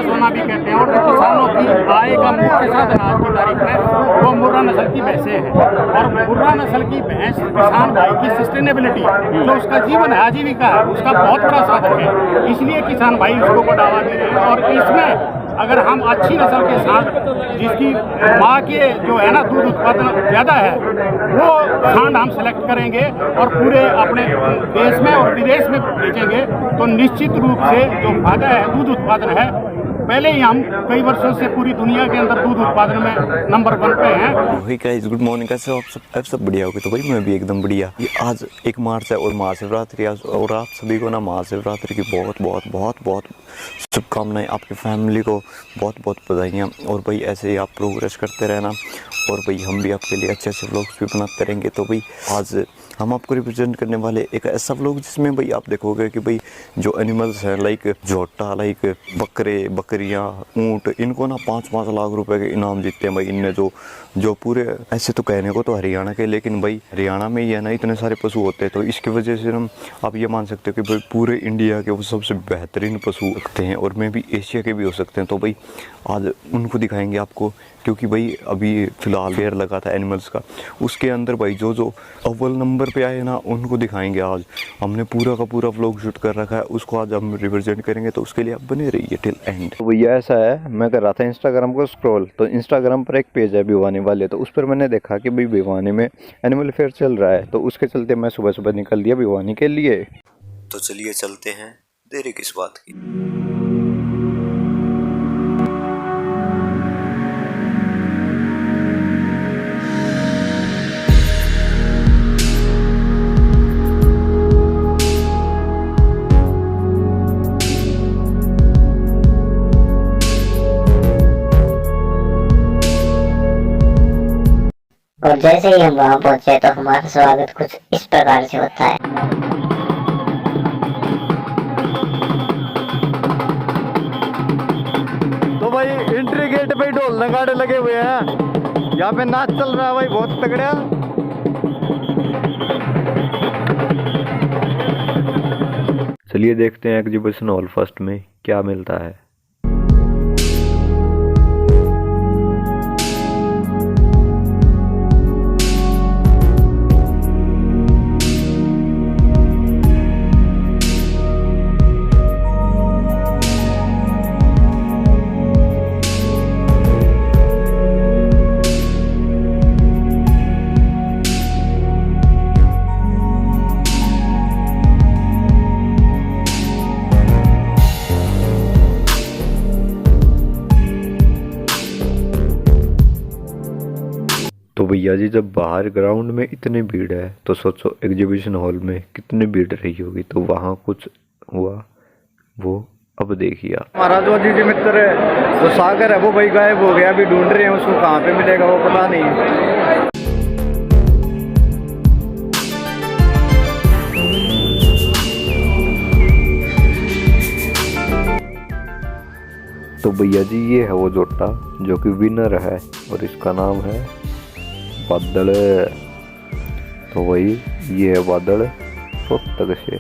सोना भी कहते हैं। और जो किसानों की आय का मुख्य साधन आज की तारीख में वो मुर्रा नस्ल की भैंसें हैं। और मुर्रा नस्ल की भैंस किसान भाई की सस्टेनेबिलिटी, जो उसका जीवन है, आजीविका है, उसका बहुत बड़ा साधन है। इसलिए किसान भाई उसको बढ़ावा दे रहे हैं। और इसमें अगर हम अच्छी नस्ल के सांड, जिसकी माँ के जो है ना दूध उत्पादन ज़्यादा है, वो सांड हम सेलेक्ट करेंगे और पूरे अपने देश में और विदेश में बेचेंगे तो निश्चित रूप से जो फायदा है दूध उत्पादन है, पहले ही हम कई वर्षों से पूरी दुनिया के अंदर दूध उत्पादन में नंबर 1 पे हैं। वही गाइस, गुड मॉर्निंग। कैसे हो आप सब बढ़िया होगे? तो भाई मैं भी एकदम बढ़िया। ये आज 1 मार्च है और महाशिवरात्रि आज, और आप सभी को ना महाशिवरात्रि की बहुत बहुत बहुत बहुत शुभकामनाएं। आपकी फैमिली को बहुत बहुत बधाइयाँ। और भाई ऐसे ही आप प्रोग्रेस करते रहना, और भाई हम भी आपके लिए अच्छे अच्छे व्लॉग्स भी बनाते रहेंगे। तो भाई आज हम आपको रिप्रेजेंट करने वाले एक ऐसा व्लॉग जिसमें भाई आप देखोगे कि भाई जो एनिमल्स हैं, लाइक झोटा, लाइक बकरे, बकरियां, ऊँट, इनको ना 5-5 लाख रुपए के इनाम जीतते हैं भाई। इनने जो पूरे, ऐसे तो कहने को तो हरियाणा के, लेकिन भाई हरियाणा में ही है ना इतने सारे पशु होते हैं। तो इसकी वजह से हम आप ये मान सकते हो कि भाई पूरे इंडिया के वो सबसे बेहतरीन पशु रखते हैं, और में भी एशिया के भी हो सकते हैं। तो भाई आज उनको दिखाएंगे आपको, क्योंकि भाई अभी फ़िलहाल फेयर लगा था एनिमल्स का, उसके अंदर भाई जो अव्वल नंबर पे आए ना उनको दिखाएंगे। आज हमने पूरा का पूरा व्लॉग शूट कर रखा है, उसको आज हम रिप्रेजेंट करेंगे। तो उसके लिए आप बने रहिए टिल एंड। तो भैया ऐसा है, मैं कर रहा था इंस्टाग्राम को स्क्रॉल, तो इंस्टाग्राम पर एक पेज है भिवानी वाले, तो उस पर मैंने देखा कि भाई भिवानी में एनिमल फेयर चल रहा है। तो उसके चलते मैं सुबह सुबह निकल दिया भिवानी के लिए। तो चलिए चलते हैं, देरी किस बात की। और जैसे ही हम वहां पहुंचे तो हमारा स्वागत कुछ इस प्रकार से होता है। तो भाई एंट्री गेट पे ढोल नगाड़े लगे हुए हैं, यहाँ पे नाच चल रहा है भाई बहुत तगड़ा। चलिए देखते हैं एग्जीबिशन हॉल फर्स्ट में क्या मिलता है। तो भैया जी, जब बाहर ग्राउंड में इतनी भीड़ है तो सोचो एग्जीबिशन हॉल में कितनी भीड़ रही होगी। तो वहाँ कुछ हुआ, वो अब देखिए आप। हमारा जो अजीज मित्र है, जो सागर है, वो भाई गायब हो गया। अभी ढूंढ रहे हैं उसको, कहाँ पे मिलेगा वो पता नहीं। तो भैया जी, ये है वो जोटा जो कि विनर है, और इसका नाम है बादल। तो वही ये है बादल रोहतक से,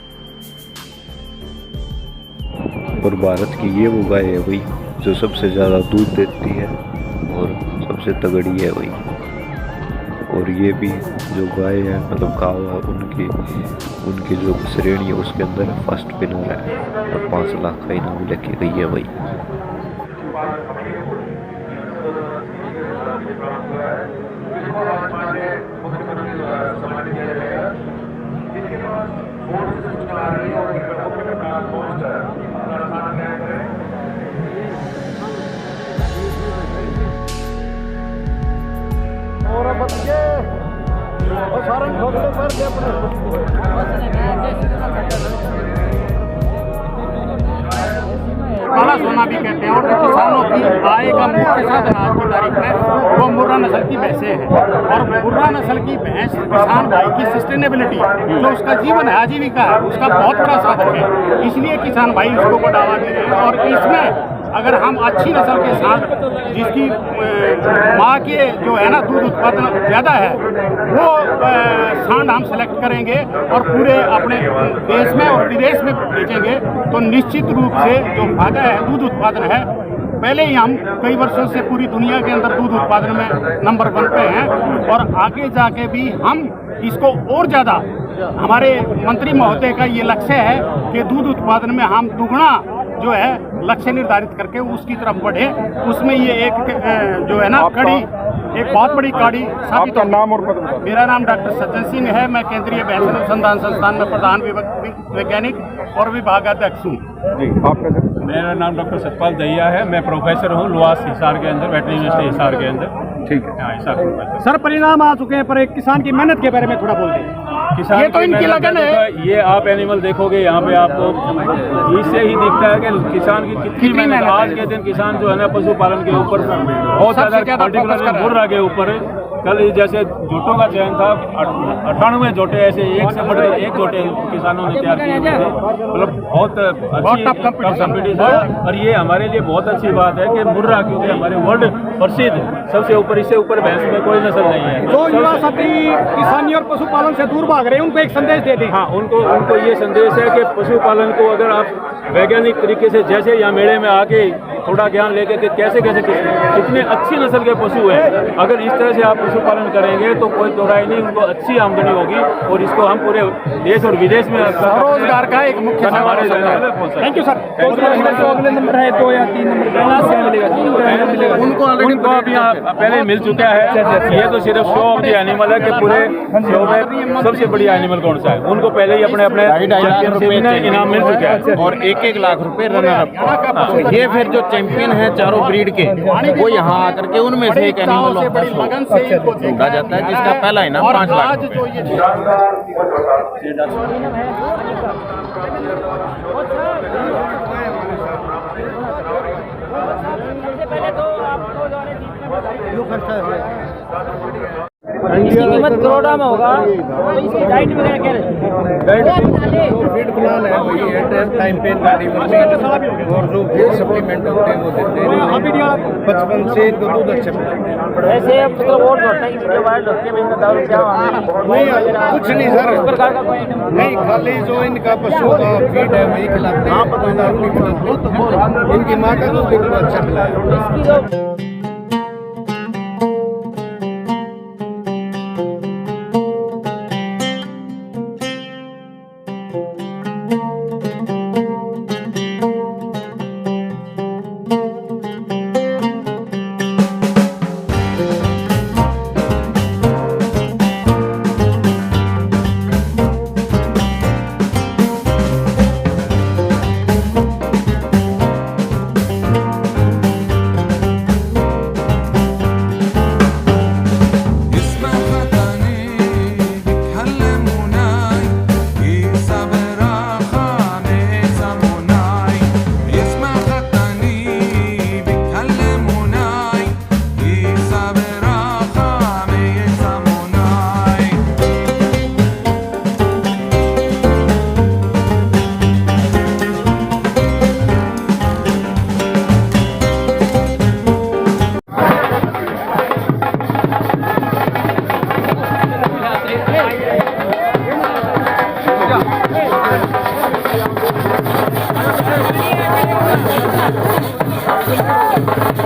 और भारत की ये वो गाय है भाई जो सबसे ज़्यादा दूध देती है और सबसे तगड़ी है भाई। और ये भी जो गाय है, मतलब काव है, उनकी जो श्रेणी है उसके अंदर फर्स्ट विनर है, और 5 लाख का इनाम लेके गई है भाई। और बच्चे और सारंग ठोकते पर के काला सोना भी कहते हैं। और जो किसानों की आय का मुख्य साधन आज की तारीख में वो मुर्रा नस्ल की भैंसें हैं। और मुर्रा नस्ल की भैंस किसान भाई की सस्टेनेबिलिटी, जो उसका जीवन है, आजीविका है, उसका बहुत बड़ा साधन है। इसलिए किसान भाई उसको बढ़ावा दे रहे हैं। और इसमें अगर हम अच्छी नस्ल के सांड, जिसकी माँ के जो है ना दूध उत्पादन ज़्यादा है, वो सांड हम सेलेक्ट करेंगे और पूरे अपने देश में और विदेश में बेचेंगे तो निश्चित रूप से जो फायदा है दूध उत्पादन है, पहले ही हम कई वर्षों से पूरी दुनिया के अंदर दूध उत्पादन में नंबर 1 पे हैं और आगे जाके भी हम इसको और ज़्यादा, हमारे मंत्री महोदय का ये लक्ष्य है कि दूध उत्पादन में हम दुगना जो है लक्ष्य निर्धारित करके उसकी तरफ बढ़े। उसमें ये एक जो है ना कड़ी, एक बहुत बड़ी कड़ी साबित होगी। नाम और पद? मेरा नाम डॉक्टर सज्जन सिंह है। मैं केंद्रीय भैंस अनुसंधान संस्थान में प्रधान वैज्ञानिक और विभागाध्यक्ष हूँ। जी, आपका? मेरा नाम डॉक्टर सतपाल दहिया है। मैं प्रोफेसर हूँ लुआस हिसार के अंदर, वेटरनरी यूनिवर्सिटी हिसार के अंदर। ठीक है। हाँ, हिसार प्रोफेसर। सर, परिणाम आ चुके हैं, पर एक किसान की मेहनत के बारे में थोड़ा बोल दें। किसान ये तो इनकी लगन है। ये आप एनिमल देखोगे यहाँ पे आपको इससे ही दिखता है कि किसान की कितनी मेहनत। आज के दिन किसान जो है ना पशुपालन के ऊपर बहुत ज़्यादा, पर्टिकुलर मुर्रा के ऊपर। कल जैसे जोटों का चयन था, 98 जोटे ऐसे एक से बढ़कर एक जोटे किसानों ने तैयार किए थे। मतलब बहुत अच्छी कंपटीशन। और ये हमारे लिए बहुत अच्छी बात है कि मुर्रा, क्योंकि हमारे वर्ल्ड प्रसिद्ध सबसे ऊपर, इससे ऊपर भैंस में कोई नस्ल नहीं है। जो युवा साथी किसानी और पशुपालन से दूर भाग रहे हैं, उनको एक संदेश दे दें। हाँ, उनको ये संदेश है कि पशुपालन को अगर आप वैज्ञानिक तरीके से, जैसे यहाँ मेले में आके थोड़ा ज्ञान लेके कि कैसे कितने अच्छी नस्ल के पशु हैं, अगर इस तरह से आप पशुपालन करेंगे तो कोई दोहराई नहीं, उनको अच्छी आमदनी होगी। और इसको हम पूरे देश और विदेश में रोजगार का एक मुख्य हमारे। Thank you sir. अगले नंबर है 2 या 3 नंबर उनको अभी पहले मिल चुका है। ये तो सिर्फ शो ऑफ द एनिमल है कि पूरे शो में सबसे बढ़िया एनिमल कौन सा है, उनको पहले ही अपने चैंपियनशिप में इनाम मिल चुका है। और 1-1 लाख रुपए रनर अप। ये फिर जो चैंपियन है चारों ब्रीड के, वो यहाँ आकर के उनमें से एक एनिमल ढूंढा जाता है, जिसका पहला इनाम 5 लाख रुपए। इसकी कीमत करोड़ों में होगा। तो इसकी डाइट वगैरह क्या फीड प्लान है वही है, टाइम पे गाड़ी और जो फीड सप्लीमेंट होते हैं वो देते हैं। 55 से तो दूध अच्छा मिलेगा। ऐसे मतलब और जोड़ना है, वीडियो वायरल होती है, मैं बता दूं नहीं, कुछ नहीं सर, इस प्रकार का कोई आइटम नहीं, खाली जो इनका पशु का फीड है वही खिलाते हैं। इनकी माँ का दूध इनको अच्छा मिला है। इसकी जो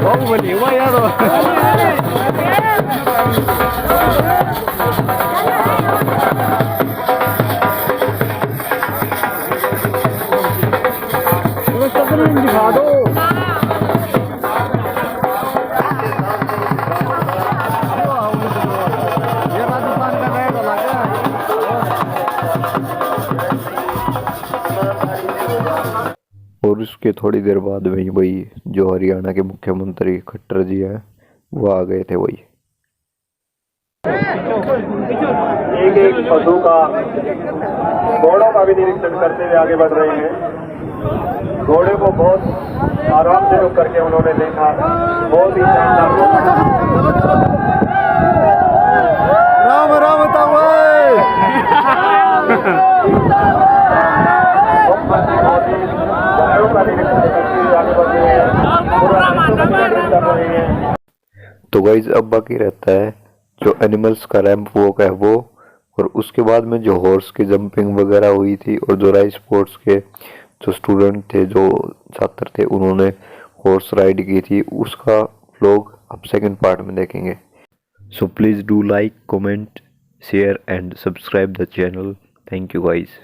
बाहुबली हुआ यार। दिखा दो। और उसके थोड़ी देर बाद वही जो हरियाणा के मुख्यमंत्री खट्टर जी हैं वो आ गए थे। वही एक एक पशु का, घोड़ों का भी निरीक्षण करते हुए आगे बढ़ रहे हैं। घोड़े को बहुत आराम से रुक करके उन्होंने देखा, बहुत ही राम राम तो गाइस अब बाकी रहता है जो एनिमल्स का रैंप वॉक है वो, और उसके बाद में जो हॉर्स की जंपिंग वगैरह हुई थी, और जो राइस स्पोर्ट्स के जो स्टूडेंट थे, जो छात्र थे, उन्होंने हॉर्स राइड की थी उसका व्लॉग आप सेकंड पार्ट में देखेंगे। So please do like, comment, share and subscribe the channel. Thank you guys.